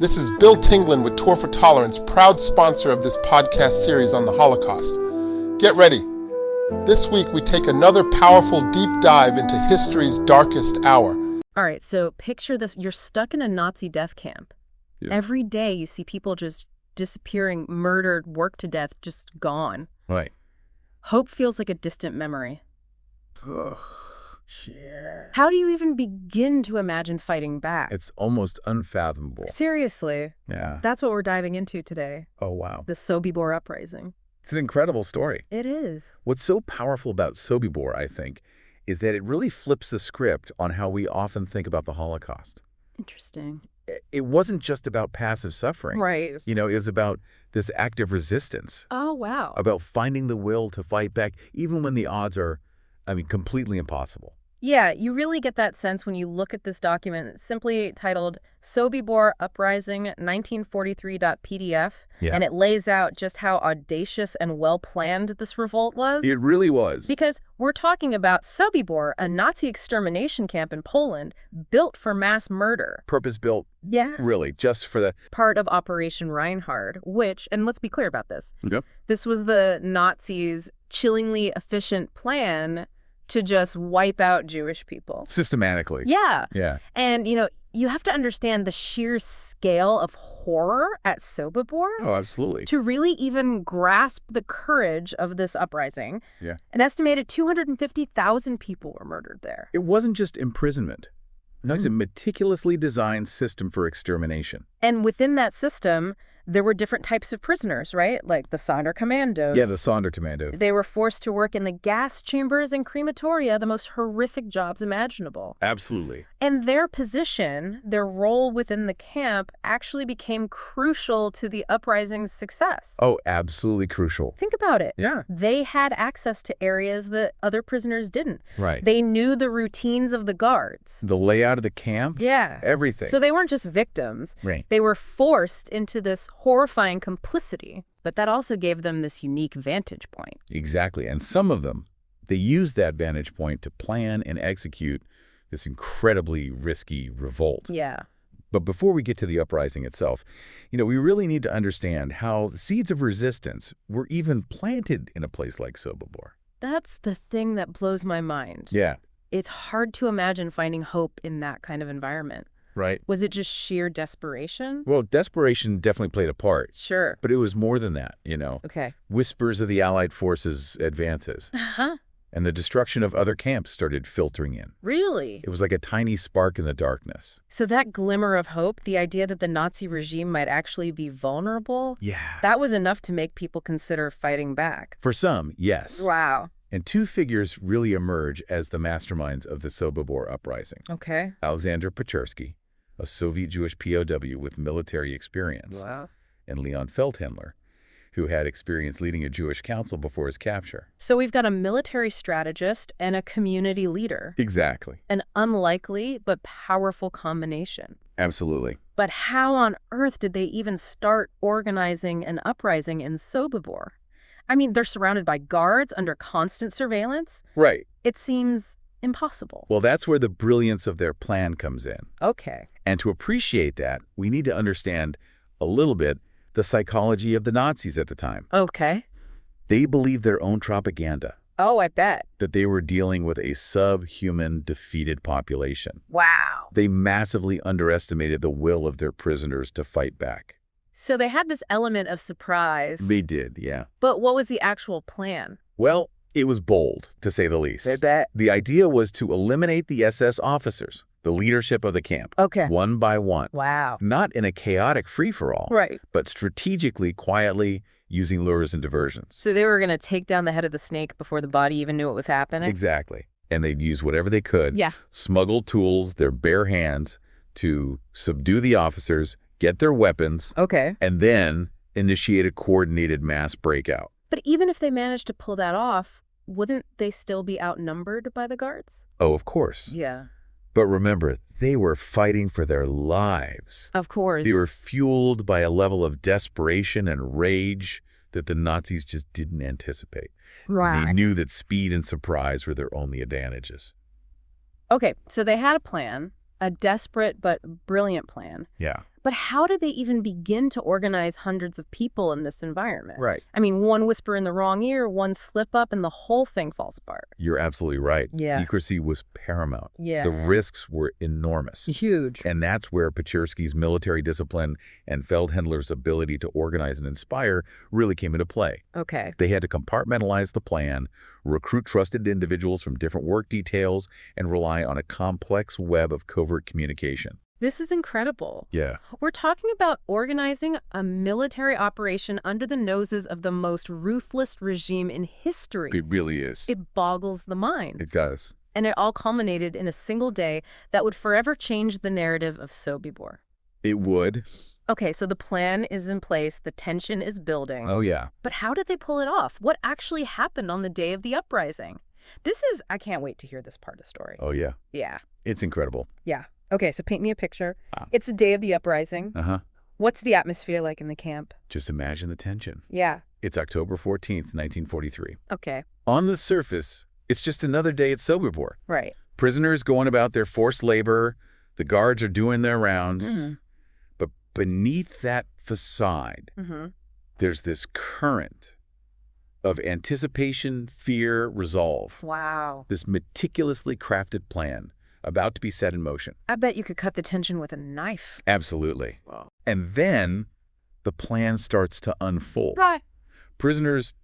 This is Bill Tinglin with Tour for Tolerance, proud sponsor of this podcast series on the Holocaust. Get ready. This week we take another powerful deep dive into history's darkest hour. All right, so picture this. You're stuck in a Nazi death camp. Yeah. Every day you see people just disappearing, murdered, worked to death, just gone. Right. Hope feels like a distant memory. Ugh. Shit. How do you even begin to imagine fighting back? It's almost unfathomable. Seriously, Yeah. that's what we're diving into today, Oh, wow. the Sobibor Uprising. It's an incredible story. It is. What's so powerful about Sobibor, I think, is that it really flips the script on how we often think about the Holocaust. Interesting. It wasn't just about passive suffering. Right. You know, it was about this active resistance, Oh, wow. about finding the will to fight back, even when the odds are, completely impossible. Yeah, you really get that sense when you look at this document. It's simply titled Sobibor Uprising 1943.pdf, Yeah. and it lays out just how audacious and well-planned this revolt was. It really was. Because we're talking about Sobibor, a Nazi extermination camp in Poland built for mass murder. Purpose-built, Yeah. really, just for the... Part of Operation Reinhard, which, and let's be clear about this, Yep. this was the Nazis' chillingly efficient plan to just wipe out Jewish people. Systematically. Yeah. Yeah. And, you have to understand the sheer scale of horror at Sobibor Oh, absolutely. to really even grasp the courage of this uprising. Yeah. An estimated 250,000 people were murdered there. It wasn't just imprisonment. No, it's a meticulously designed system for extermination. And within that system, there were different types of prisoners, right? Like the Sonderkommandos. Yeah, the Sonderkommando. They were forced to work in the gas chambers and crematoria, the most horrific jobs imaginable. Absolutely. And their position, their role within the camp, actually became crucial to the uprising's success. Oh, absolutely crucial. Think about it. Yeah. They had access to areas that other prisoners didn't. Right. They knew the routines of the guards. The layout of the camp. Yeah. Everything. So they weren't just victims. Right. They were forced into this horrifying complicity, but that also gave them this unique vantage point. Exactly. And some of them, they used that vantage point to plan and execute this incredibly risky revolt. Yeah. But before we get to the uprising itself, we really need to understand how the seeds of resistance were even planted in a place like Sobibor. That's the thing that blows my mind. Yeah. It's hard to imagine finding hope in that kind of environment. Right. Was it just sheer desperation? Well, desperation definitely played a part. Sure. But it was more than that, Okay. Whispers of the Allied forces' advances Uh-huh. and the destruction of other camps started filtering in. Really? It was like a tiny spark in the darkness. So that glimmer of hope, the idea that the Nazi regime might actually be vulnerable, Yeah. that was enough to make people consider fighting back. For some, yes. Wow. And two figures really emerge as the masterminds of the Sobibor Uprising. Okay. Alexander Pechersky, a Soviet Jewish POW with military experience, Wow. and Leon Feldhendler, who had experience leading a Jewish council before his capture. So we've got a military strategist and a community leader. Exactly. An unlikely but powerful combination. Absolutely. But how on earth did they even start organizing an uprising in Sobibor? I mean, they're surrounded by guards under constant surveillance. Right. It seems impossible. Well, that's where the brilliance of their plan comes in. Okay. And to appreciate that, we need to understand a little bit the psychology of the Nazis at the time. Okay. They believed their own propaganda, Oh, I bet. that they were dealing with a subhuman, defeated population. Wow. They massively underestimated the will of their prisoners to fight back. So they had this element of surprise. They did, yeah. But what was the actual plan? Well, it was bold, to say the least. bet. The idea was to eliminate the SS officers, the leadership of the camp, Okay. one by one. Wow. Not in a chaotic free-for-all, Right. but strategically, quietly, using lures and diversions. So they were going to take down the head of the snake before the body even knew what was happening? Exactly. And they'd use whatever they could, Yeah. smuggle tools, their bare hands, to subdue the officers, get their weapons, Okay. and then initiate a coordinated mass breakout. But even if they managed to pull that off, wouldn't they still be outnumbered by the guards? Oh, of course. Yeah. But remember, they were fighting for their lives. Of course. They were fueled by a level of desperation and rage that the Nazis just didn't anticipate. Right. They knew that speed and surprise were their only advantages. Okay, so they had a plan, a desperate but brilliant plan. Yeah. But how did they even begin to organize hundreds of people in this environment? Right. I mean, one whisper in the wrong ear, one slip up, and the whole thing falls apart. You're absolutely right. Yeah. Secrecy was paramount. Yeah. The risks were enormous. Huge. And that's where Pechersky's military discipline and Feldhendler's ability to organize and inspire really came into play. Okay. They had to compartmentalize the plan, recruit trusted individuals from different work details, and rely on a complex web of covert communication. This is incredible. Yeah. We're talking about organizing a military operation under the noses of the most ruthless regime in history. It really is. It boggles the mind. It does. And it all culminated in a single day that would forever change the narrative of Sobibor. It would. Okay, so the plan is in place, the tension is building. Oh, yeah. But how did they pull it off? What actually happened on the day of the uprising? I can't wait to hear this part of the story. Oh, yeah. Yeah. It's incredible. Yeah. Okay, so paint me a picture. Wow. It's the day of the uprising. Uh-huh. What's the atmosphere like in the camp? Just imagine the tension. Yeah. It's October 14th, 1943. Okay. On the surface, it's just another day at Sobibor. Right. Prisoners going about their forced labor. The guards are doing their rounds. Mm-hmm. But beneath that facade, Mm-hmm. there's this current of anticipation, fear, resolve. Wow. This meticulously crafted plan about to be set in motion. I bet you could cut the tension with a knife. Absolutely. Wow. And then the plan starts to unfold. Right. Prisoners,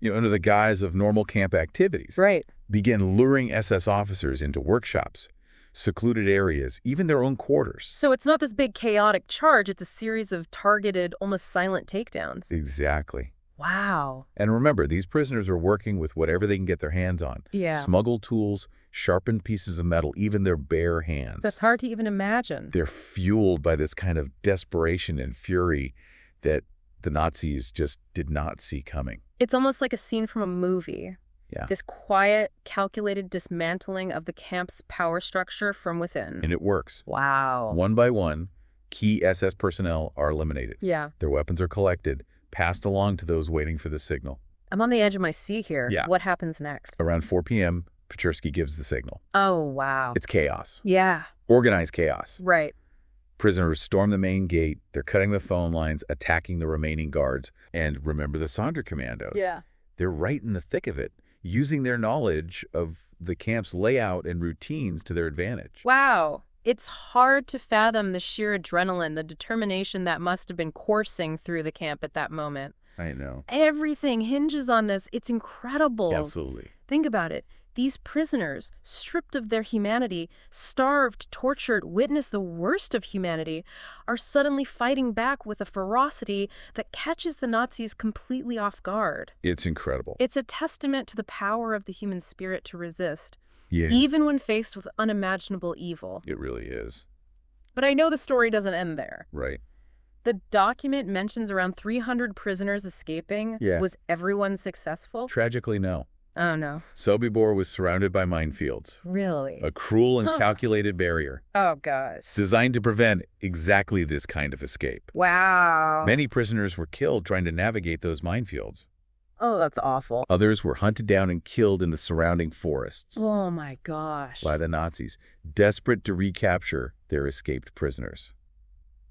under the guise of normal camp activities, Right. begin luring SS officers into workshops, secluded areas, even their own quarters. So it's not this big chaotic charge, it's a series of targeted, almost silent takedowns. Exactly. Wow. And remember, these prisoners are working with whatever they can get their hands on. Yeah. Smuggled tools, sharpened pieces of metal, even their bare hands. That's hard to even imagine. They're fueled by this kind of desperation and fury that the Nazis just did not see coming. It's almost like a scene from a movie. Yeah. This quiet, calculated dismantling of the camp's power structure from within. And it works. Wow. One by one, key SS personnel are eliminated. Yeah. Their weapons are collected, passed along to those waiting for the signal. I'm on the edge of my seat here. Yeah. What happens next? Around 4 p.m., Pechersky gives the signal. Oh, wow. It's chaos. Yeah. Organized chaos. Right. Prisoners storm the main gate. They're cutting the phone lines, attacking the remaining guards. And remember the Sonderkommandos. Yeah. They're right in the thick of it, using their knowledge of the camp's layout and routines to their advantage. Wow. It's hard to fathom the sheer adrenaline, the determination that must have been coursing through the camp at that moment. I know. Everything hinges on this. It's incredible. Absolutely. Think about it. These prisoners, stripped of their humanity, starved, tortured, witnessed the worst of humanity, are suddenly fighting back with a ferocity that catches the Nazis completely off guard. It's incredible. It's a testament to the power of the human spirit to resist, Yeah, even when faced with unimaginable evil. it really is. But I know the story doesn't end there. Right. The document mentions around 300 prisoners escaping. Yeah. Was everyone successful? Tragically, no. Oh, no. Sobibor was surrounded by minefields, Really? a cruel and Huh. calculated barrier Oh, gosh. designed to prevent exactly this kind of escape. Wow. Many prisoners were killed trying to navigate those minefields. Oh, that's awful. Others were hunted down and killed in the surrounding forests Oh, my gosh. by the Nazis, desperate to recapture their escaped prisoners.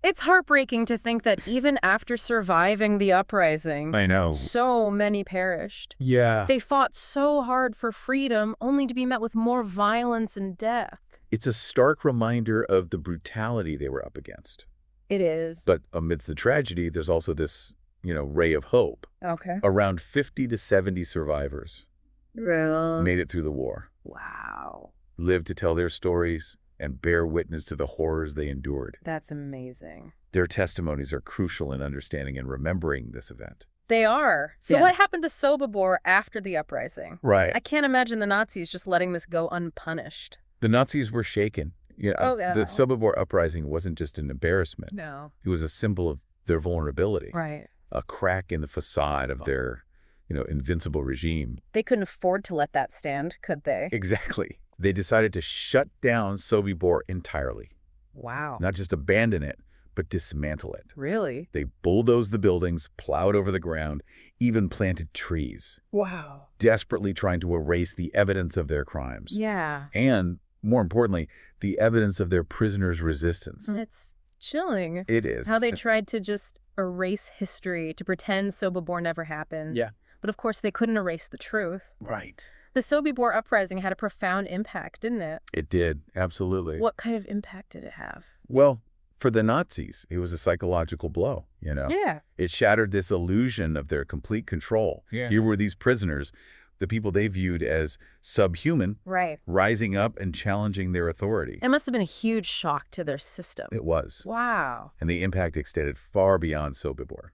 It's heartbreaking to think that even after surviving the uprising, I know. so many perished. Yeah. They fought so hard for freedom, only to be met with more violence and death. It's a stark reminder of the brutality they were up against. It is. But amidst the tragedy, there's also this, ray of hope. Okay. Around 50 to 70 survivors Real. made it through the war, Wow. lived to tell their stories, and bear witness to the horrors they endured. That's amazing. Their testimonies are crucial in understanding and remembering this event. They are. So Yeah. what happened to Sobibor after the uprising? Right. I can't imagine the Nazis just letting this go unpunished. The Nazis were shaken. Oh, yeah. The Sobibor Uprising wasn't just an embarrassment. No. It was a symbol of their vulnerability, Right. a crack in the facade of their, invincible regime. They couldn't afford to let that stand, could they? Exactly. They decided to shut down Sobibor entirely. Wow. Not just abandon it, but dismantle it. Really? They bulldozed the buildings, plowed over the ground, even planted trees, Wow. desperately trying to erase the evidence of their crimes. Yeah. And, more importantly, the evidence of their prisoners' resistance. It's chilling. It is. How they tried to just erase history, to pretend Sobibor never happened. Yeah. But of course, they couldn't erase the truth. Right. The Sobibor Uprising had a profound impact, didn't it? It did, absolutely. What kind of impact did it have? Well, for the Nazis, it was a psychological blow, Yeah. It shattered this illusion of their complete control. Yeah. Here were these prisoners, the people they viewed as subhuman, Right. rising up and challenging their authority. It must have been a huge shock to their system. It was. Wow. And the impact extended far beyond Sobibor,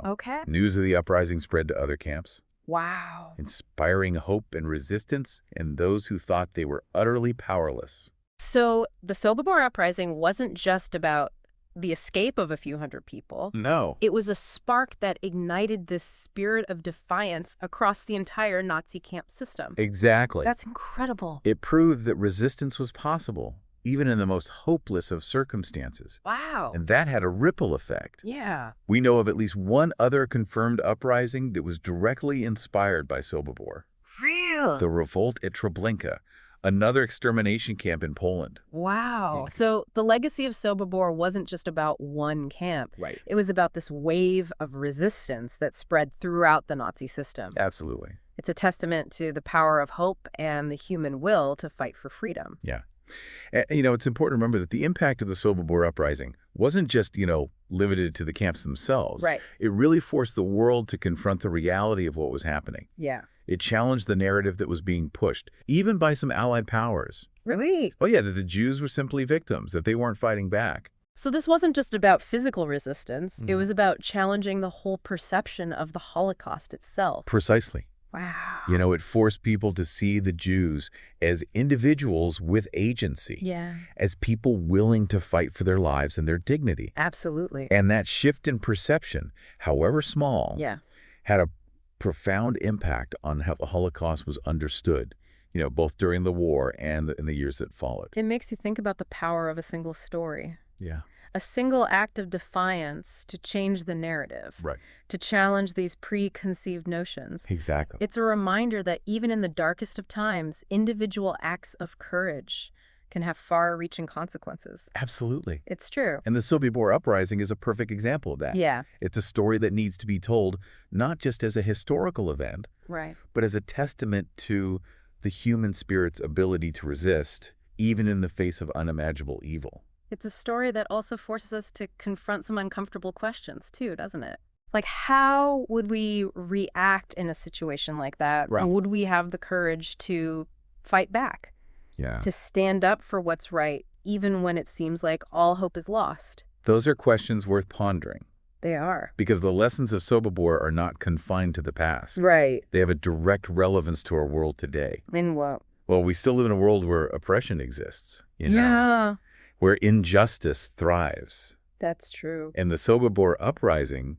Okay. News of the uprising spread to other camps, Wow. inspiring hope and resistance in those who thought they were utterly powerless. So the Sobibor Uprising wasn't just about the escape of a few hundred people. No. It was a spark that ignited this spirit of defiance across the entire Nazi camp system. Exactly. That's incredible. It proved that resistance was possible, even in the most hopeless of circumstances. Wow. And that had a ripple effect. Yeah. We know of at least one other confirmed uprising that was directly inspired by Sobibor. Real. The revolt at Treblinka, another extermination camp in Poland. Wow. So the legacy of Sobibor wasn't just about one camp. Right. It was about this wave of resistance that spread throughout the Nazi system. Absolutely. It's a testament to the power of hope and the human will to fight for freedom. Yeah. And, it's important to remember that the impact of the Sobibor Uprising wasn't just, limited to the camps themselves. Right. It really forced the world to confront the reality of what was happening. Yeah. It challenged the narrative that was being pushed, even by some Allied powers. Really? Oh, yeah, that the Jews were simply victims, that they weren't fighting back. So this wasn't just about physical resistance. It was about challenging the whole perception of the Holocaust itself. Precisely. Wow. It forced people to see the Jews as individuals with agency, Yeah, as people willing to fight for their lives and their dignity. absolutely. And that shift in perception, however small, Yeah. had a profound impact on how the Holocaust was understood, both during the war and in the years that followed. It makes you think about the power of a single story. Yeah. A single act of defiance to change the narrative, Right. to challenge these preconceived notions. Exactly. It's a reminder that even in the darkest of times, individual acts of courage can have far-reaching consequences. Absolutely. It's true. And the Sobibor Uprising is a perfect example of that. Yeah, It's a story that needs to be told not just as a historical event, right. but as a testament to the human spirit's ability to resist, even in the face of unimaginable evil. It's a story that also forces us to confront some uncomfortable questions too, doesn't it? Like, how would we react in a situation like that? Right. Would we have the courage to fight back, Yeah. to stand up for what's right, even when it seems like all hope is lost? Those are questions worth pondering, They are. because the lessons of Sobibor are not confined to the past. Right. They have a direct relevance to our world today. In what? Well, we still live in a world where oppression exists, Yeah, where injustice thrives. that's true. And the Sobibor Uprising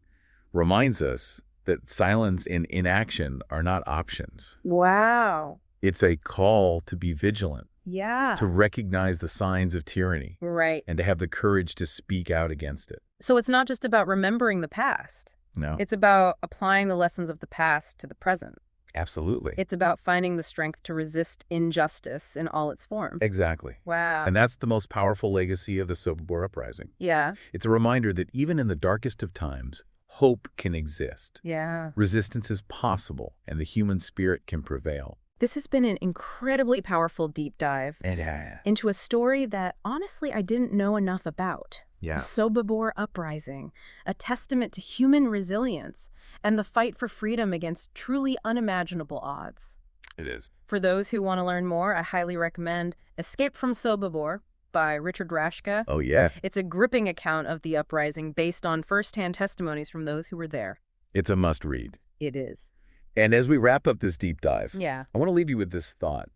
reminds us that silence and inaction are not options. Wow. It's a call to be vigilant, Yeah. to recognize the signs of tyranny, Right. and to have the courage to speak out against it. So it's not just about remembering the past. No, It's about applying the lessons of the past to the present. absolutely. It's about finding the strength to resist injustice in all its forms. Exactly. Wow. And that's the most powerful legacy of the Sobibor Uprising. Yeah. It's a reminder that even in the darkest of times, hope can exist. Yeah. Resistance is possible, and the human spirit can prevail. This has been an incredibly powerful deep dive And into a story that honestly I didn't know enough about. yeah, The Sobibor Uprising, a testament to human resilience and the fight for freedom against truly unimaginable odds. it is. For those who want to learn more, I highly recommend Escape from Sobibor by Richard Rashka. Oh, yeah. It's a gripping account of the uprising based on first-hand testimonies from those who were there. It's a must read. It is. And as we wrap up this deep dive, Yeah. I want to leave you with this thought.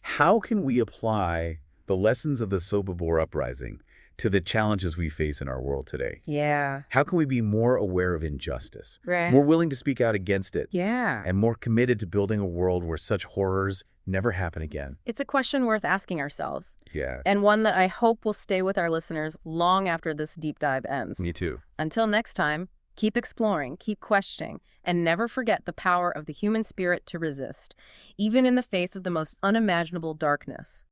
How can we apply the lessons of the Sobibor Uprising to the challenges we face in our world today? Yeah. How can we be more aware of injustice, Right. more willing to speak out against it, Yeah. and more committed to building a world where such horrors never happen again? It's a question worth asking ourselves, Yeah, and one that I hope will stay with our listeners long after this deep dive ends. me too. Until next time, keep exploring, keep questioning, and never forget the power of the human spirit to resist, even in the face of the most unimaginable darkness.